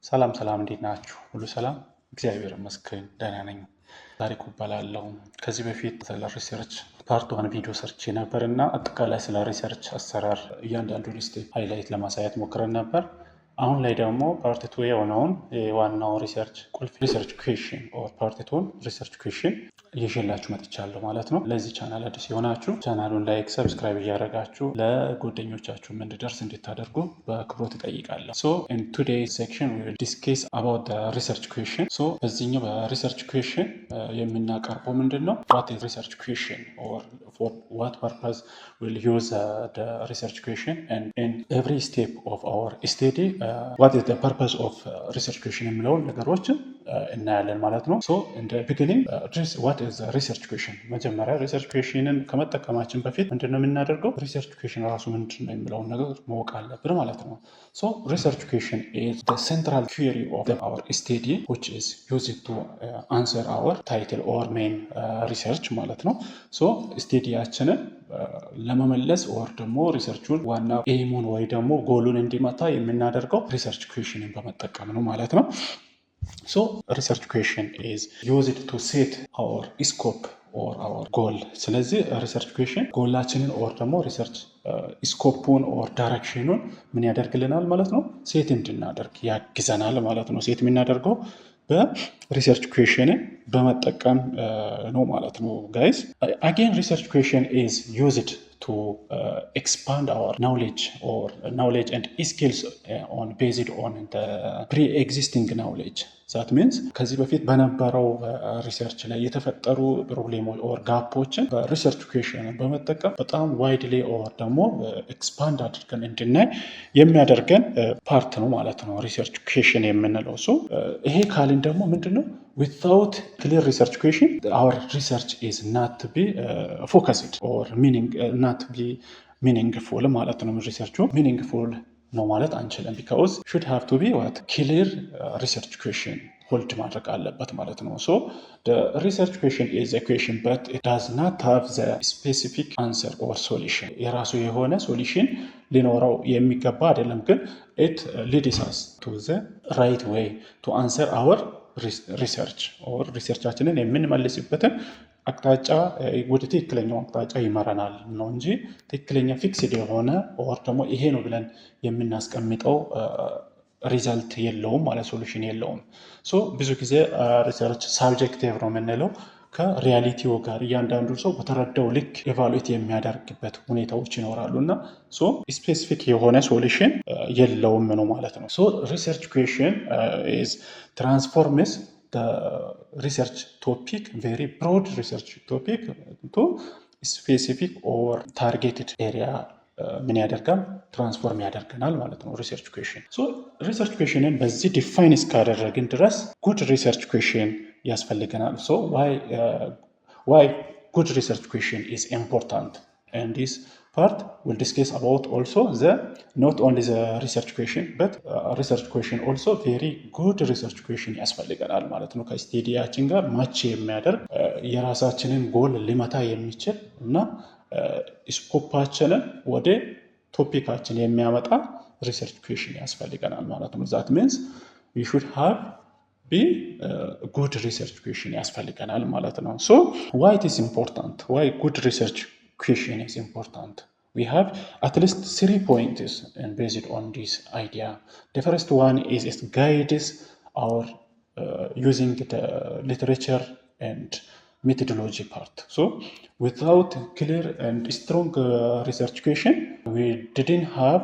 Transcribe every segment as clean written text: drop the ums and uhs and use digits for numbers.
ሰላም እንዴት ናችሁ? ሁሉ ሰላም? እግዚአብሔር ይመስገን ደህና ነኝ። ታሪኩ እባላለሁ። ከዚህ በፊት ስለ ሪሰርች ፓርት 1 ቪዲዮ ሰርቼ ነበር እና አጠቃላይ ስለ ሪሰርች አሰራር እያንዳንዱን ስቴፕ ሃይላይት ለማሳየት ሞክረን ነበር። አሁን ላይ ደግሞ ፓርት 2 የሆነውን የዋናው ሪሰርች ቁልፍ ሪሰርች ኩዌሽን ኦር ፓርት 2 ሪሰርች ኩዌሽን ይዤላችሁ መጥቻለሁ ማለት ነው። ለዚህ ቻናል አዲስ የሆናችሁ ቻናሉን ላይክ፣ ሰብስክራይብ እያደረጋችሁ ለጓደኞቻችሁ እንዲደርስ እንድታደርጉ በአክብሮት እጠይቃለሁ። ሶ ኢን ቱዴይስ ሴክሽን ዊ ዊል ዲስከስ አባውት ዘ ሪሰርች ኩዌሽን። ሶ በዚህኛው በሪሰርች ኩዌሽን የምናቀርበው ምንድነው what is research question or for what purpose we'll use the research question, and in every step of our study what is the purpose of research question የሚለውን ነገሮችን እናያለን ማለት ነው። ሶ in the beginning what is the research question? መጀመሪያ ሪሰርች ኩዌሽንን ከመጠቀማችን በፊት ምንድነው የምናደርገው? ሪሰርች ኩዌሽን ራሱ ምንድነው የሚለውን ነገር ማወቅ አለብን ማለት ነው። ሶ ሪሰርች ኩዌሽን is the central query of our study which is used to answer our title or main research ማለት ነው። ሶ ስቴዲያችንን ለመመለስ ወር ደግሞ ሪሰርቹን ዋና ኤሙን ወይ ደግሞ ጎሉን እንዲመታ የምናደርገው ሪሰርች ኩዌሽንን በመጠቀም ነው ማለት ነው። So research question is used to set our scope or our goal. ስለዚህ research question ጎላችንን or ደግሞ research ስኮፑን or ዳይሬክሽኑን ምን ያደርግልናል ማለት ነው? ሴት እንድናደርግ ያግዘናል ማለት ነው። ሴት የምናደርገው በሪሰርች ኩዌሽንን በመጠቀም ነው ማለት ነው ጋይስ። Again research question is used to expand our knowledge and skills on based on the pre-existing knowledge. that means ከዚህ በፊት በነበረው ሪሰርች ላይ የተፈጠሩ ፕሮብሌሞች ኦር ጋፖችን በሪሰርች ኩዌሽን በመጠቀም በጣም ዋይድሊ ኦር ደግሞ ኤክስፓንድ አድርገን እንድናይ የሚያደርገን ፓርት ነው ማለት ነው ሪሰርች ኩዌሽን የምንለው። ሶ ይሄ ካልን ደግሞ ምንድነው without clear research question our research is not to be focused or not to be meaningful ማለት ነው። ሪሰርቹ meaningful ነው ማለት አንችልም because should have to be what clear research question ሆልድ ማድረግ አለበት ማለት ነው። so the research question is a question but it does not have the specific answer or solution የራሱ የሆነ ሶሉሽን ሊኖረው የሚገባ አይደለም፣ ግን it leads us to the right way to answer our research or ሪሰርቻችንን የምንመልስበትን አቅጣጫ ወደ ትክክለኛው አቅጣጫ ይመራናል ነው እንጂ ትክክለኛ ፊክስድ የሆነ ኦር ደግሞ ይሄ ነው ብለን የምናስቀምጠው ሪዛልት የለውም ማለት ሶሉሽን የለውም። ሶ ብዙ ጊዜ ሪሰርች ሳብጀክቲቭ ነው የምንለው ከሪያሊቲው ጋር እያንዳንዱ ሰው በተረዳው ልክ ኤቫሉዌት የሚያደርግበት ሁኔታዎች ይኖራሉ እና ሶ ስፔሲፊክ የሆነ ሶሉሽን የለውም ነው ማለት ነው። ሶ ሪሰርች ኩዌሽን ኢዝ ትራንስፎርምስ the research topic, very broad research topic, to specific or targeted area ምን ያደርጋል? ትራንስፎርም ያደርገናል ማለት ነው ሪሰርች ኩዌሽን። ሶ ሪሰርች ኩዌሽንን በዚህ ዲፋይን እስካደረግን ድረስ ጉድ ሪሰርች ኩዌሽን ያስፈልገናል። ሶ why good research question is important, and this part will discuss about also the not only the research question but research question also very good research question ያስፈልገናል ማለት ነው። ከስቴዲያችን ጋር ማች የሚያደርግ የራሳችንን ጎል ሊመታ የሚችል እና ስኮፓችንን ወደ ቶፒካችን የሚያመጣ ሪሰርች ኩዌሽን ያስፈልገናል ማለት ነው። that means we should have be good research question ያስፈልገናል ማለት ነው። so why it is important, why good research question is important? We have at least 3 points and based on this idea. The first one is it guides our using the literature and methodology part. So without clear and strong research question, we didn't have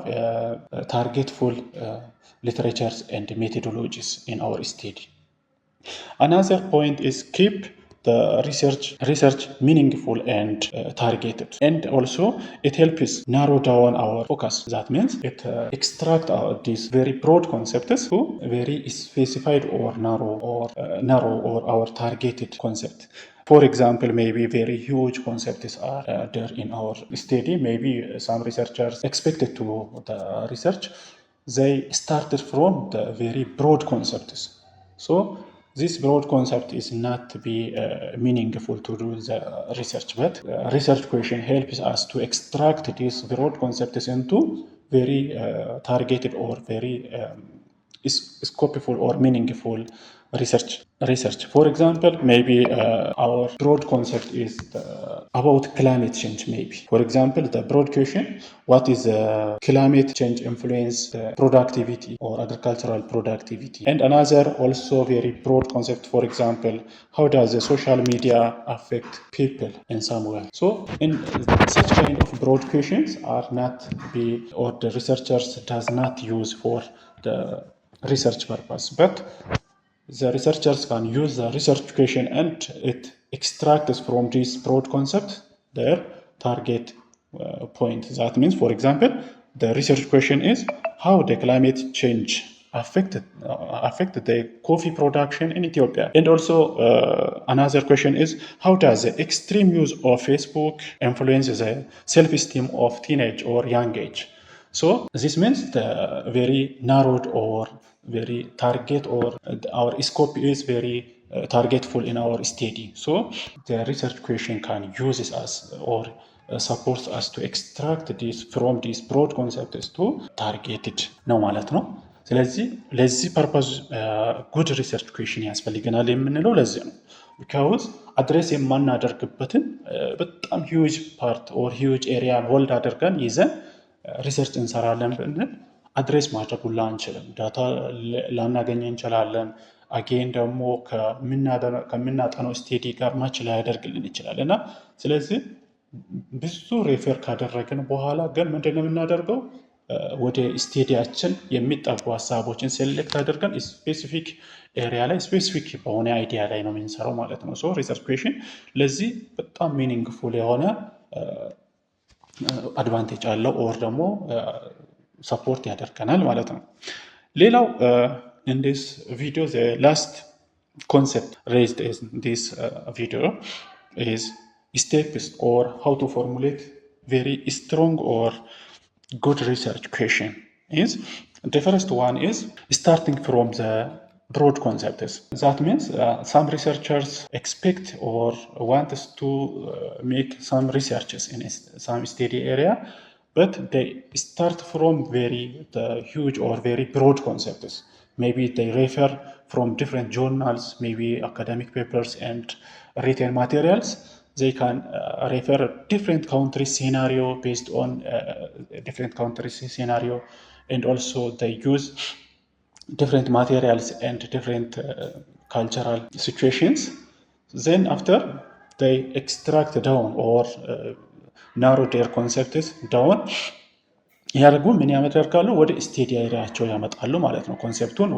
targetful literatures and methodologies in our study. Another point is keep the research meaningful and targeted, and also it helps narrow down our focus. That means it extract these very broad concepts to very specified or narrow or our targeted concept. For example, maybe very huge concepts are there in our study. Maybe some researchers expected to the research, they started from the very broad concepts. So this broad concept is not to be meaningful to do the research, but research question helps us to extract these broad concepts into very targeted or very scopeful or meaningful research. For example, maybe our broad concept is about climate change. Maybe, for example, the broad question: what is climate change influence productivity or agricultural productivity? And another also very broad concept, for example, how does the social media affect people in some way? So, in such kind of broad questions are not be or the researchers does not use for the research purpose, but the researchers can use the research question and it extracts from this broad concept their target point. That means, for example, the research question is how the climate change affected the coffee production in Ethiopia. And also another question is how does the extreme use of Facebook influence the self-esteem of teenage or young age? So this means the very narrowed or very target or our scope is very targetful in our study. So the research question can use us or supports us to extract this from these broad concepts to targeted ነው ማለት ነው። ስለዚህ ለዚህ ፐርፐዝ ጉድ ሪሰርች ኩዌሽን ያስፈልገናል የምንለው ለዚህ ነው። ቢካውዝ አድሬስ የማናደርግበትን በጣም ሂውጅ ፓርት ኦር ሂውጅ ኤሪያ ሆልድ አድርገን ይዘን ሪሰርች እንሰራለን ብንል አድሬስ ማድረግ ሁላ አንችልም። ዳታ ላናገኝ እንችላለን። አጌን ደግሞ ከምናጠነው ስቴዲ ጋር ማች ላይ ያደርግልን ይችላል እና ስለዚህ ብዙ ሬፈር ካደረግን በኋላ ግን ምንድነው የምናደርገው? ወደ ስቴዲያችን የሚጠጉ ሀሳቦችን ሴሌክት አድርገን ስፔሲፊክ ኤሪያ ላይ ስፔሲፊክ በሆነ አይዲያ ላይ ነው የምንሰራው ማለት ነው። ሶ ሪሰርች ኩዌሽን ለዚህ በጣም ሚኒንግፉል የሆነ አድቫንቴጅ አለው ኦር ደግሞ ሰፖርት ያደርገናል ማለት ነው። ሌላው in this video the last concept raised in this video is steps or how to formulate very strong or good research question. Is the first one is starting from the broad concepts. That means some researchers expect or want us to make some researches in some study area, but they start from very huge or very broad concepts. Maybe they refer from different journals, maybe academic papers and written materials. They can refer different country scenario based on different country scenario, and also they use different materials and different cultural situations. Then after they extract down or narrow their concepts down, ያደርጉ ምን ያመጣሉ? ወደ ስቴዲ ኤሪያቸው ያመጣሉ ማለት ነው። ኮንሴፕቱን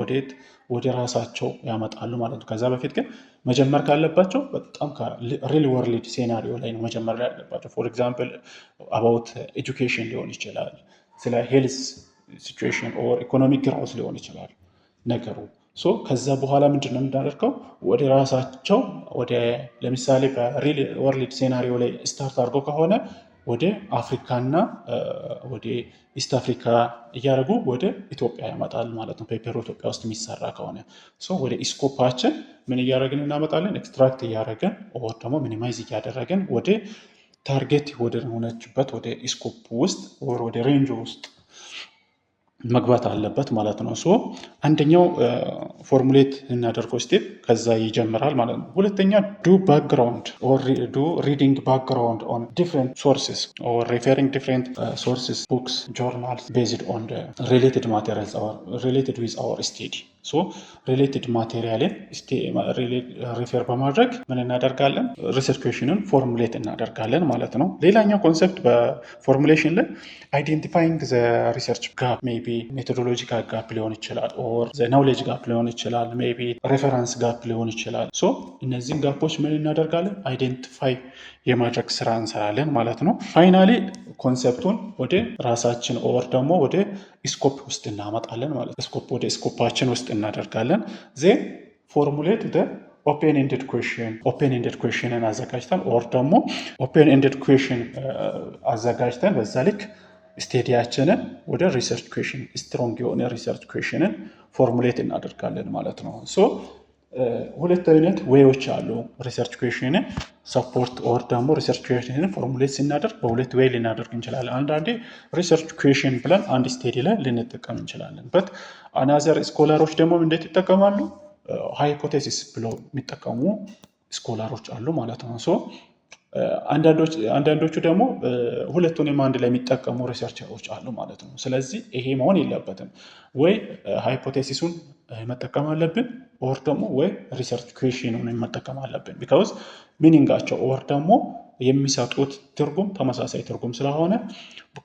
ወደ ራሳቸው ያመጣሉ ማለት ነው። ከዛ በፊት ግን መጀመር ካለባቸው በጣም ሪል ወርልድ ሴናሪዮ ላይ ነው መጀመር ያለባቸው። ፎር ኤግዛምፕል አባውት ኤጁኬሽን ሊሆን ይችላል፣ ስለ ሄልስ ሲቹዌሽን ኦር ኢኮኖሚክ ግራውስ ሊሆን ይችላል ነገሩ። ሶ ከዛ በኋላ ምንድነው የምናደርገው? ወደ ራሳቸው ለምሳሌ በሪል ወርልድ ሴናሪዮ ላይ ስታርት አድርገው ከሆነ ወደ አፍሪካና ወደ ኢስት አፍሪካ እያደረጉ ወደ ኢትዮጵያ ያመጣል ማለት ነው። ፔፐሩ ኢትዮጵያ ውስጥ የሚሰራ ከሆነ ወደ ኢስኮፓችን ምን እያደረግን እናመጣለን? ኤክስትራክት እያደረግን ኦር ደግሞ ሚኒማይዝ እያደረግን ወደ ታርጌት ወደ ሆነችበት ወደ ኢስኮፕ ውስጥ ኦር ወደ ሬንጅ ውስጥ መግባት አለበት ማለት ነው። አንደኛው ፎርሙሌት እናደርገው ስቴፕ ከዛ ይጀምራል ማለት ነው። ሁለተኛ ዱ ባክግራውንድ ኦር ዱ ሪዲንግ ባክግራውንድ ኦን ዲፍረንት ሶርስስ ኦር ሪፈሪንግ ዲፍረንት ሶርስስ ቡክስ ጆርናልስ ቤዝድ ኦን ሪሌትድ ማቴሪያልስ ኦር ሪሌትድ ዊዝ አወር ስቴዲ። ሪሌትድ ማቴሪያልን ሪፌር በማድረግ ምን እናደርጋለን? ሪሰርች ኩዌሽንን ፎርሙሌት እናደርጋለን ማለት ነው። ሌላኛው ኮንሰፕት በፎርሙሌሽን ላይ አይዴንቲፋይንግ ዘ ሪሰርች ጋፕ ሜይ ቢ ሜቶዶሎጂካል ጋፕ ሊሆን ይችላል ኦር ዘ ናውሌጅ ጋፕ ሊሆን ይችላል፣ ሜይ ቢ ሬፈረንስ ጋፕ ሊሆን ይችላል። እነዚህን ጋፖች ምን እናደርጋለን? አይዴንቲፋይ የማድረግ ስራ እንሰራለን ማለት ነው። ፋይናሊ ኮንሰፕቱን ወደ ራሳችን ኦር ደግሞ ወደ ስኮፕ ውስጥ እናመጣለን ማለት ነው። ወደ ስኮፓችን ውስጥ እናደርጋለን። ዜን ፎርሙሌት ኦፔን ኤንድድ ኩዌሽንን አዘጋጅተን ኦር ደግሞ ኦፔን ኤንድድ ኩዌሽን አዘጋጅተን በዛ ልክ ስቴዲያችንን ወደ ሪሰርች ኩዌሽን ስትሮንግ የሆነ ሪሰርች ኩዌሽንን ፎርሙሌት እናደርጋለን ማለት ነው። ሁለት አይነት ዌዮች አሉ ሪሰርች ኩዌሽንን ሰፖርት ኦር ደግሞ ሪሰርች ኩዌሽንን ፎርሙሌት ስናደርግ በሁለት ዌይ ልናደርግ እንችላለን። አንዳንዴ ሪሰርች ኩዌሽን ብለን አንድ ስቴዲ ላይ ልንጠቀም እንችላለን። በት አናዘር ስኮላሮች ደግሞ እንዴት ይጠቀማሉ? ሃይፖቴሲስ ብለው የሚጠቀሙ ስኮላሮች አሉ ማለት ነው። ሶ አንዳንዶቹ ደግሞ ሁለቱንም አንድ ላይ የሚጠቀሙ ሪሰርቸሮች አሉ ማለት ነው። ስለዚህ ይሄ መሆን የለበትም። ወይ ሃይፖቴሲሱን መጠቀም አለብን ኦር ደግሞ ወይ ሪሰርች ኩዌሽኑን መጠቀም አለብን። ቢካውዝ ሚኒንጋቸው ኦር ደግሞ የሚሰጡት ትርጉም ተመሳሳይ ትርጉም ስለሆነ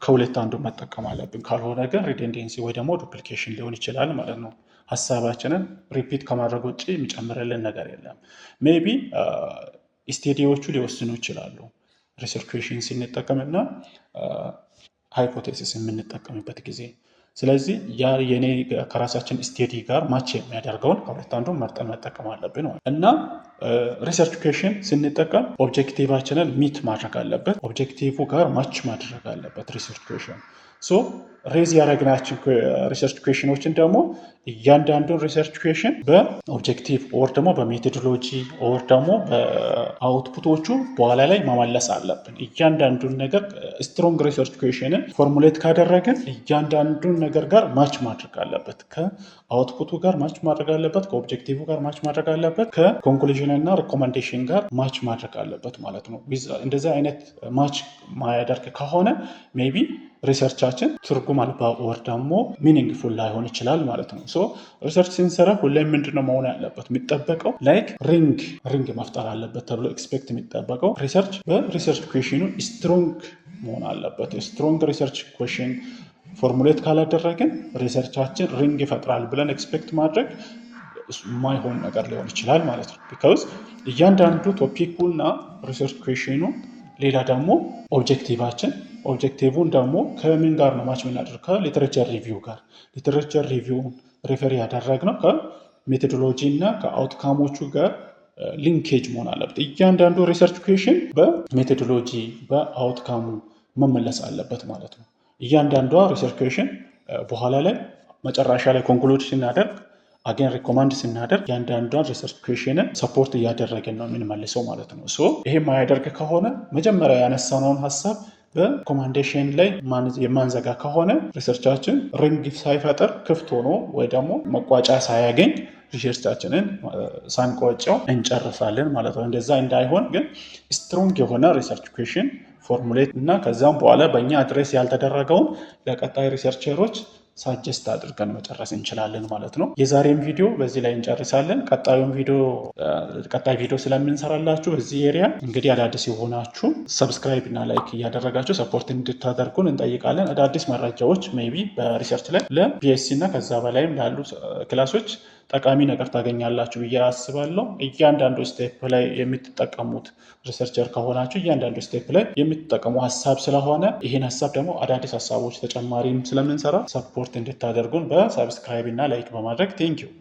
ከሁለት አንዱ መጠቀም አለብን። ካልሆነ ግን ሪደንደንሲ ወይ ደግሞ ዱፕሊኬሽን ሊሆን ይችላል ማለት ነው። ሀሳባችንን ሪፒት ከማድረግ ውጭ የሚጨምርልን ነገር የለም። ሜይ ቢ ስቴዲዎቹ ሊወስኑ ይችላሉ ሪሰርች ኩዌሽን ስንጠቀምና ሃይፖቴሲስ የምንጠቀምበት ጊዜ። ስለዚህ ያ የኔ ከራሳችን ስቴዲ ጋር ማች የሚያደርገውን ከሁለት አንዱ መርጠን መጠቀም አለብን እና ሪሰርች ኩዌሽን ስንጠቀም ኦብጀክቲቫችንን ሚት ማድረግ አለበት። ኦብጀክቲቭ ጋር ማች ማድረግ አለበት ሪሰርች ኩዌሽን። ሶ ሬዝ ያደረግናቸው ሪሰርች ኩዌሽኖችን ደግሞ እያንዳንዱን ሪሰርች ኩዌሽን በኦብጀክቲቭ ኦር ደግሞ በሜቶዶሎጂ ኦር ደግሞ በአውትፑቶቹ በኋላ ላይ መመለስ አለብን። እያንዳንዱን ነገር ስትሮንግ ሪሰርች ኩዌሽንን ፎርሙሌት ካደረግን እያንዳንዱን ነገር ጋር ማች ማድረግ አለበት። ከአውትፑቱ ጋር ማች ማድረግ አለበት፣ ከኦብጀክቲቭ ጋር ማች ማድረግ አለበት፣ ከኮንክሉዥን እና ሪኮመንዴሽን ጋር ማች ማድረግ አለበት ማለት ነው። እንደዚህ አይነት ማች ማያደርግ ከሆነ ሜይ ቢ ሪሰርቻችን ትርጉም አልባ ወር ደግሞ ሚኒንግፉል ላይሆን ይችላል ማለት ነው። ሶ ሪሰርች ስንሰራ ሁሌም ምንድነው መሆን ያለበት የሚጠበቀው ላይክ ሪንግ መፍጠር አለበት ተብሎ ኤክስፔክት የሚጠበቀው ሪሰርች በሪሰርች ኩዌሽኑ ስትሮንግ መሆን አለበት። ስትሮንግ ሪሰርች ኩዌሽን ፎርሙሌት ካላደረግን ሪሰርቻችን ሪንግ ይፈጥራል ብለን ኤክስፔክት ማድረግ የማይሆን ነገር ሊሆን ይችላል ማለት ነው። ቢካውዝ እያንዳንዱ ቶፒኩና ሪሰርች ኩዌሽኑ ሌላ ደግሞ ኦብጀክቲቭን ደግሞ ከምን ጋር ነው ማች የምናደርግ? ከሊትሬቸር ሪቪው ጋር። ሊትሬቸር ሪቪውን ሪፈር ያደረግነው ከሜቶዶሎጂ እና ከአውትካሞቹ ጋር ሊንኬጅ መሆን አለበት። እያንዳንዱ ሪሰርች ኩዌሽን በሜቶዶሎጂ በአውትካሙ መመለስ አለበት ማለት ነው። እያንዳንዷ ሪሰርች ኩዌሽን በኋላ ላይ መጨረሻ ላይ ኮንክሉድ ስናደርግ አገን ሪኮማንድ ስናደርግ እያንዳንዷን ሪሰርች ኩዌሽንን ሰፖርት እያደረግን ነው የምንመልሰው ማለት ነው። ሶ ይሄ ማያደርግ ከሆነ መጀመሪያ ያነሳነውን ሀሳብ በኮማንዴሽን ላይ የማንዘጋ ከሆነ ሪሰርቻችን ሪንግ ሳይፈጥር ክፍት ሆኖ ወይ ደግሞ መቋጫ ሳያገኝ ሪሰርቻችንን ሳንቋጨው እንጨርሳለን ማለት ነው። እንደዛ እንዳይሆን ግን ስትሮንግ የሆነ ሪሰርች ኩዌሽን ፎርሙሌት እና ከዛም በኋላ በእኛ አድሬስ ያልተደረገውን ለቀጣይ ሪሰርቸሮች ሳጀስት አድርገን መጨረስ እንችላለን ማለት ነው። የዛሬም ቪዲዮ በዚህ ላይ እንጨርሳለን። ቀጣይ ቪዲዮ ስለምንሰራላችሁ በዚህ ኤሪያ እንግዲህ አዳዲስ የሆናችሁ ሰብስክራይብ እና ላይክ እያደረጋችሁ ሰፖርት እንድታደርጉን እንጠይቃለን። አዳዲስ መረጃዎች ሜይ ቢ በሪሰርች ላይ ለፒኤስሲ እና ከዛ በላይም ላሉ ክላሶች ጠቃሚ ነገር ታገኛላችሁ ብዬ አስባለሁ። እያንዳንዱ ስቴፕ ላይ የምትጠቀሙት ሪሰርቸር ከሆናችሁ እያንዳንዱ ስቴፕ ላይ የምትጠቀሙ ሀሳብ ስለሆነ ይህን ሀሳብ ደግሞ አዳዲስ ሀሳቦች ተጨማሪም ስለምንሰራ ሰፖርት እንድታደርጉን በሰብስክራይብ እና ላይክ በማድረግ ቴንኪው።